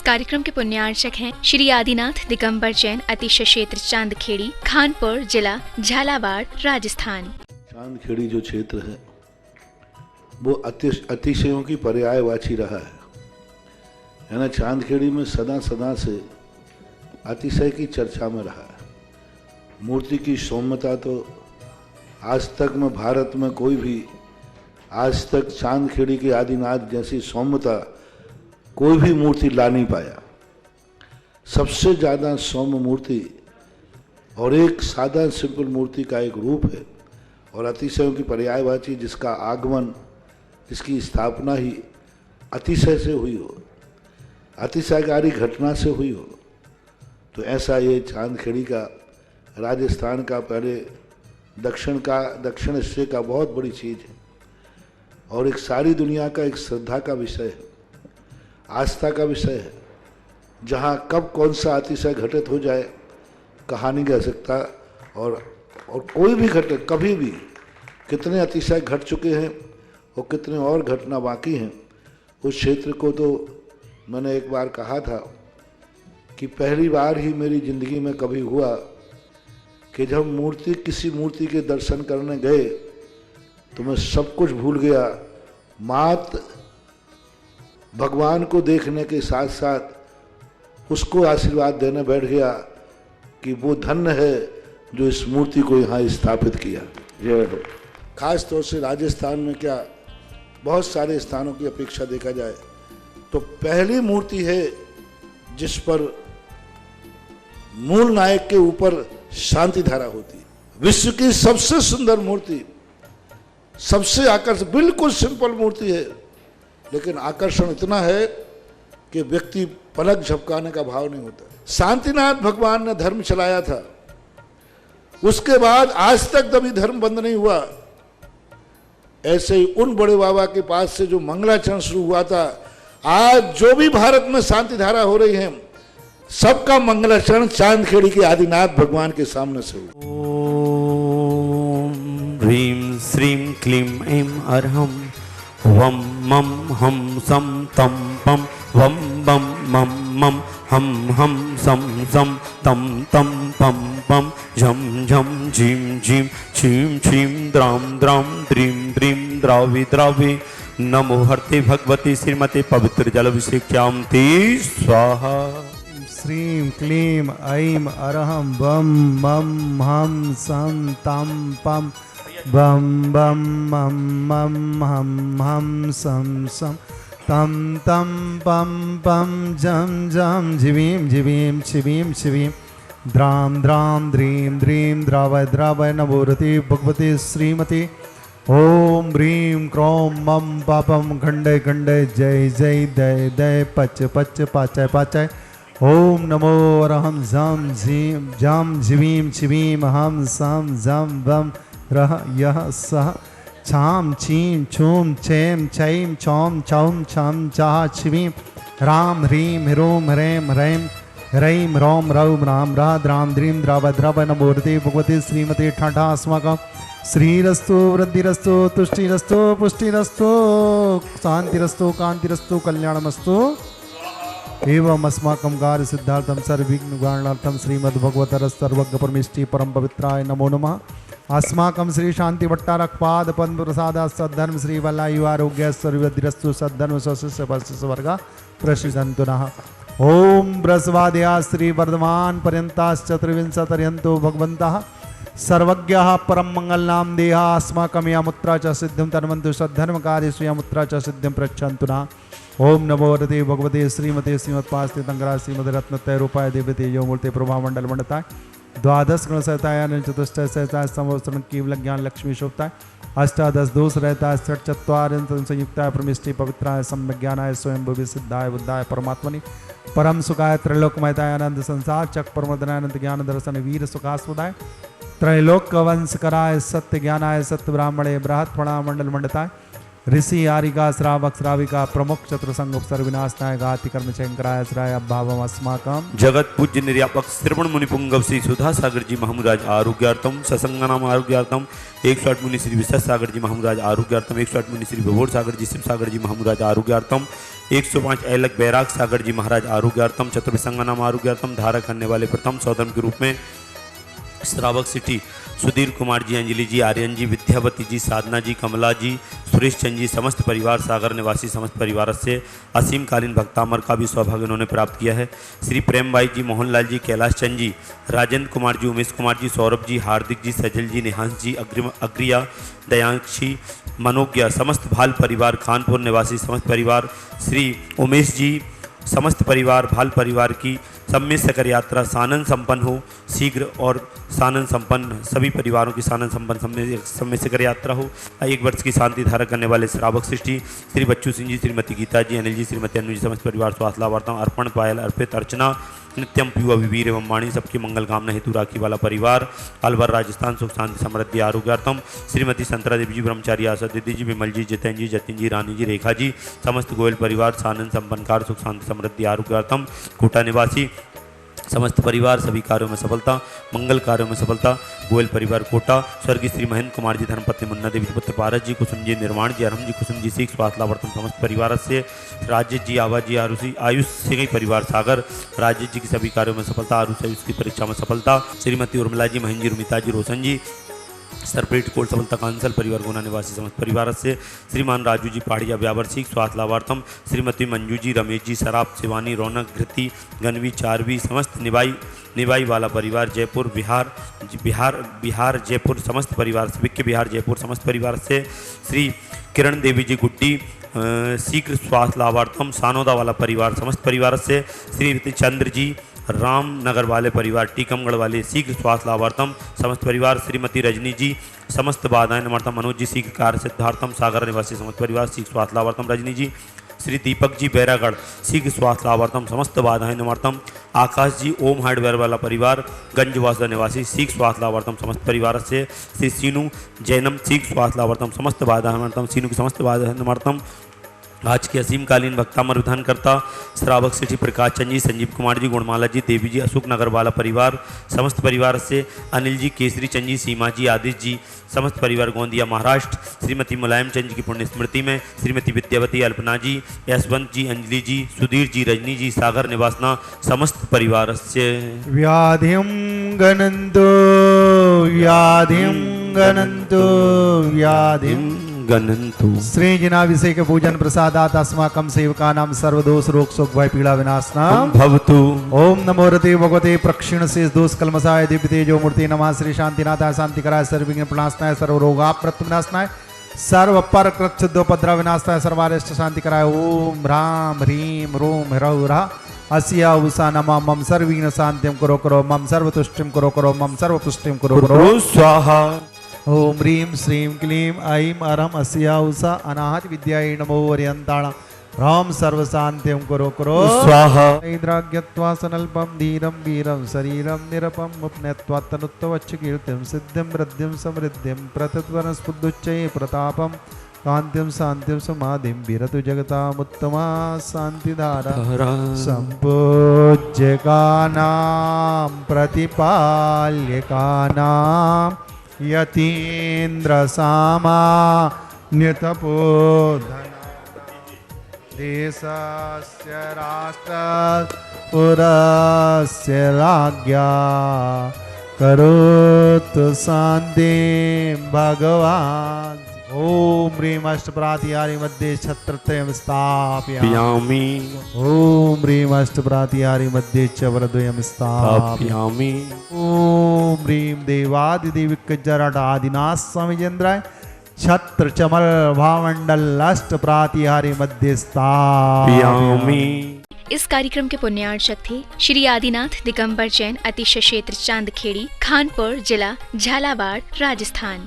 कार्यक्रम के पुण्यार्चक हैं श्री आदिनाथ दिगंबर जैन अतिशय क्षेत्र चांदखेड़ी, खानपुर जिला, झालावाड़, राजस्थान। चांदखेड़ी जो क्षेत्र है वो अतिशयों की पर्यायवाची रहा है ना। चांदखेड़ी में सदा सदा से अतिशय की चर्चा में रहा है। मूर्ति की सौम्यता तो आज तक में भारत में कोई भी आज तक चांदखेड़ी के आदिनाथ जैसी सौम्यता कोई भी मूर्ति ला नहीं पाया। सबसे ज़्यादा सौम्य मूर्ति और एक सादा सिंपल मूर्ति का एक रूप है और अतिशयों की पर्यायवाची जिसका आगमन, जिसकी स्थापना ही अतिशय से हुई हो, अतिशयकारी घटना से हुई हो, तो ऐसा ये चांदखेड़ी का राजस्थान का पहले दक्षिण हिस्से का बहुत बड़ी चीज़ है और एक सारी दुनिया का एक श्रद्धा का विषय है, आस्था का विषय है। जहाँ कब कौन सा अतिशय घटित हो जाए कहा नहीं जा सकता और कोई भी घटना कभी भी कितने अतिशय घट चुके हैं और कितने और घटना बाकी हैं। उस क्षेत्र को तो मैंने एक बार कहा था कि पहली बार ही मेरी ज़िंदगी में कभी हुआ कि जब किसी मूर्ति के दर्शन करने गए तो मैं सब कुछ भूल गया। मात्र भगवान को देखने के साथ साथ उसको आशीर्वाद देने बैठ गया कि वो धन्य है जो इस मूर्ति को यहाँ स्थापित किया। जय हो। खास तौर से राजस्थान में क्या बहुत सारे स्थानों की अपेक्षा देखा जाए तो पहली मूर्ति है जिस पर मूल नायक के ऊपर शांति धारा होती है। विश्व की सबसे सुंदर मूर्ति, सबसे आकर्षक, बिल्कुल सिंपल मूर्ति है लेकिन आकर्षण इतना है कि व्यक्ति पलक झपकाने का भाव नहीं होता। शांतिनाथ भगवान ने धर्म चलाया था, उसके बाद आज तक कभी धर्म बंद नहीं हुआ। ऐसे ही उन बड़े बाबा के पास से जो मंगलाचरण शुरू हुआ था, आज जो भी भारत में शांति धारा हो रही है सबका मंगलाचरण चांदखेड़ी के आदिनाथ भगवान के सामने से हुआ। ओम ह्रीं श्रीं क्लीं ऐं अरहं वम मम हम सम तम पम वम बम मम मम हम सम सम तम तम पम पम झम झम झीम झीम छीम छीम द्राम द्राम द्रीम द्रीम द्रावि द्रावि नमो हरते भगवती श्रीमते पवित्र जलाभिषेक्यां ते स्वाहा। श्रीं क्लीं ऐं अरहं बम मम हम सम तम पम बम बम मम मम हम सम सम तम तम पम पम झम झम झिवीं झिवीं शिवीं शिवीं द्राम द्राम द्रीं द्रीं द्रावय द्रावय नमोरति भगवती श्रीमती ओम ह्रीं क्रों मम पापम खंडय खंडय जय जय दय दय पच पच पाचय पाचय ओम नमो अरहं झम झीं झम झिवीं शिवीं हम सम झम वम रह यह सह छाम छीं छूम छेम छैम छौम छौम छम चाह छिवीं राम ह्रीं ह्रूम ह्रेम ह्रैम ह्रैम रौम रौम राम रा द्राम द्रीं द्राव द्रव नमोरति भगवती श्रीमती ठाठा अस्माकं श्रीरस्तु वृद्धिरस्तु तुष्टिरस्तु पुष्टिरस्तु शांतिरस्तु कांतिरस्तु कल्याणमस्तु एवं अस्माकं कार्य सिद्धार्थम सर्वविघ्न निवारणार्थम श्रीमद्भगवतः सर्वज्ञ परमेष्टि परम पवित्राय नमो नमः। अस्माकं श्री शांति भट्टारकपाद पद्म प्रसाद सद्धर्म श्री वल्लायु आरोग्य सर्वद्रस्तु सद्धर्म स्वशिष्य वर्ष वर्गा प्रसिद्धन्तु नः। ओम बृहस्पत्या श्री वर्धमान पर्यंताश्च चतुर्विंशतिर्यन्तो भगवन्तः सर्वज्ञः परम मंगलनाम देहा अस्माकं यामुत्रा च सिद्धिं तन्वन्तु सद्धर्म कार्येषु यामुत्रा च सिद्धिं प्रयच्छन्तु नः। ओम नमो वरते भगवते श्रीमते श्रीमत्पास्ते तंगरा श्रीमद रत्नत्रय रूपाय देवते यो मूर्ति प्रभा मंडल मंडताय द्वादश गुण सहताय चतुष्टय सहताय संवत्सरण केवल ज्ञान लक्ष्मी शोभताय अष्टादश दोष रहता षट चत्वार संयुक्ताय परमेष्टि पवित्राय सम्यज्ञानाय स्वयं भुवि सिद्धाय बुद्धाय परमात्मनि परम सुखाय त्रैलोकमयताय आनंद संसार चक परमदनानंद ज्ञान दर्शन वीर सुखास्पदाय त्रैलोक वंश कराय सत्य ज्ञानाय सत्य ब्राह्मणे बृहत् फणा मंडल मंडताय ऋषि आरिका श्रावक श्राविका प्रमुख चतुर संघ उपसर्ग विनाशनाय घाति कर्म शंकराय श्राय भावम अस्माकम जगत पूज्य निर्यापक श्रवण मुनि पुंगव श्री सुधा सागर जी महामुराज आरोग्यार्थम ससंगनाम आरोग्यार्थम 108 मुनि श्री विशेष सागर जी महामुराज आरोग्यार्थम 108 मुनि श्री विभोर सागर जी शिव सागर जी महामुराज आरोग्यार्थम 105 ऐलक बैराग सागर जी महाराज आरोग्यार्थम चतुर्विसंगनाम आरोग्यार्थम धारा करने वाले प्रथम सौधर्म के रूप में श्रावक सिटी सुधीर कुमार जी, अंजलि जी, आर्यन जी, विद्यावती जी, साधना जी, कमला जी, सुरेश चंद जी, समस्त परिवार सागर निवासी समस्त परिवार से असीम कालीन भक्तामर का भी सौभाग्य उन्होंने प्राप्त किया है। श्री प्रेम भाई जी, मोहनलाल जी, कैलाश चंद जी, राजेंद्र कुमार जी, उमेश कुमार जी, सौरभ जी, हार्दिक जी, सजल जी, निहांश जी, अग्रिया, दयांशी, मनोज्ञा, समस्त भाल परिवार, खानपुर निवासी समस्त परिवार, श्री उमेश जी, समस्त परिवार भाल परिवार की सम्मित सकर यात्रा सानंद संपन्न हो शीघ्र और सानंद संपन्न सभी परिवारों की सानंद संपन्न सम्मित सकर यात्रा हो। 1 वर्ष की शांति धारा करने वाले श्रावक सृष्टि श्री बच्चू सिंह जी, श्रीमती गीता जी, अनिल जी, श्रीमती अनु जी, समस्त परिवार स्वास्थ्य लाभार्थम अर्पण पायल अर्पित अर्चना नित्यम पीवा विवीर एवं वाणी सबकी मंगल कामना हेतु राखी वाला परिवार अलवर राजस्थान सुख शांति समृद्धि आरोग्यार्थम श्रीमती संतरा देवी जी, ब्रह्मचारी आशा दीदी जी, विमल जी, जितेन जी, जतिन जी, रानी जी, रेखा जी, समस्त गोयल परिवार सानंद संपन्नकार सुख शांति समृद्धि आरोग्यार्थम कोटा निवासी समस्त परिवार सभी कार्यों में सफलता, मंगल कार्यों में सफलता। गोयल परिवार कोटा स्वर्गीय श्री महेंद्र कुमार जी, धर्मपत्नी मुन्ना देवी, पुत्र पारस जी, कुसुम जी, निर्माण जी, अरहम जी, कुसुम जी, सीख स्वास्थ्य लाभार्थम समस्त परिवार से राजेश जी, आवाज जी, आयुष से कई परिवार सागर राजेश जी की सभी कार्यों में सफलता, आयुष की परीक्षा में सफलता। श्रीमती उर्मिला जी, महेंद्र जी, रुमिता जी, रोशन जी, सरप्रीट कोल सफलता कांसल परिवार गुना निवासी समस्त परिवार से श्रीमान राजू जी, पहाड़िया व्यावर सीख स्वास्थ्य लाभार्थम श्रीमती मंजू जी, रमेश जी, सराब शिवानी, रौनक, घृति, गनवी, चारवी, समस्त निवाई वाला परिवार जयपुर बिहार जयपुर समस्त परिवार से विक्य बिहार जयपुर समस्त परिवार से श्री किरण देवी जी, गुड्डी शीघ्र स्वास्थ्य लाभार्थम सानोदा वाला परिवार समस्त परिवार से श्री चंद्र जी, रामनगर वाले परिवार टीकमगढ़ वाले शीघ्र स्वास्थ्य लाभार्थम समस्त परिवार श्रीमती रजनी जी, समस्त बाधाएं नमर्थम मनोज जी, शीघ्र कार्य सिद्धार्थम सागर निवासी समस्त परिवार शीघ्र स्वास्थ्य लाभार्थम रजनी जी, श्री दीपक जी, बैरागढ़ शीघ्र स्वास्थ्य लाभार्थम समस्त बाधाएं नमर्थम आकाश जी, ओम हार्डवेयर वाला परिवार गंजवासदा निवासी शीघ्र स्वास्थ्य लाभार्थम समस्त परिवार से श्री सीनू जैनम शीघ्र स्वास्थ्य लाभार्थम समस्त बाधाएं नमर्थम सीनू की समस्त बाधाएं नमर्थम। आज के असीमकालीन भक्तामर विधानकर्ता श्रावक सिटी प्रकाश चंद जी, संजीव कुमार जी, गुणमाला जी, देवी जी, अशोक नगर वाला परिवार समस्त परिवार से अनिल जी, केसरी चंद जी, सीमा जी, आदिश जी, समस्त परिवार गोंदिया महाराष्ट्र श्रीमती मुलायम चंद जी की पुण्य स्मृति में श्रीमती विद्यावती, अल्पना जी, यशवंत जी, अंजलि जी, सुधीर जी, रजनी जी, सागर निवासना समस्त परिवार से व्याधिं गणन्तु व्याधिं गणन्तु व्याधिं गणन्तु श्री जिनाभिषेक पूजन प्रसादात अस्माकं सेवकानां सर्वदोष रोग शोक भय पीड़ा विनाशनां भवतु। ओम नमो रते भगवते प्रक्षिण शेष दोष कलमसाय दिव्य तेजो मूर्ति नमः श्री शांतिनाथाय शांतिकराय सर्वविघ्न प्रणाशनाय सर्व रोगाप्रत विनाशनाय सर्व पर कृच्छुद्धोपद्रव विनाशनाय सर्वारिष्ट शांतिकराय ओम ह्रां ह्रीं ह्रूं ह्रौं ह्रः अस्या उषा नमः मम सर्वविघ्न शांतिं करो करो मम सर्वतुष्टिं करो करो मम सर्वपुष्टिं करो करो स्वाहा। ओम ह्रीं श्रीं क्लीं ऐं अरहं अस्या उषा अनाहत विद्यायै नमो वर्यन्ताण राम सर्वशान्तिं करो करो स्वाहा। इंद्राग्यत्वा सनल्पं धीरं वीरं शरीरं निरपं उपनेत्वा तनुत्वच्च कीर्तिं सिद्धिं वृद्धिं समृद्धिं प्रतत्वनस्फुद्धुच्चये प्रतापं कान्तिं शान्तिं समाधिं विरतु जगतामुत्तमा शान्तिधारा सम्पूज्यकानां प्रतिपाल्यकानां यतीन्द्र सामान्यतपोधन देशस्य राष्ट्रस्य पुरस्य राज्ञा करोतु शान्तिं भगवान्। ओम ह्रीं अष्टप्रातिहारी मध्ये छत्रत्रयं स्थापयामि। ओम ह्रीं अष्टप्रातिहारी मध्ये च वरद्वयं स्थापयामि। ओम ह्रीं देवादिदेविक जराटादिनाथ स्वामीजेन्द्राय छत्र चमल भामंडल अष्टप्रातिहारी मध्य स्थापयामि। इस कार्यक्रम के पुण्यार्चक थे श्री आदिनाथ दिगंबर जैन, अतिशय क्षेत्र चांदखेड़ी, खानपुर जिला झालावाड़, राजस्थान।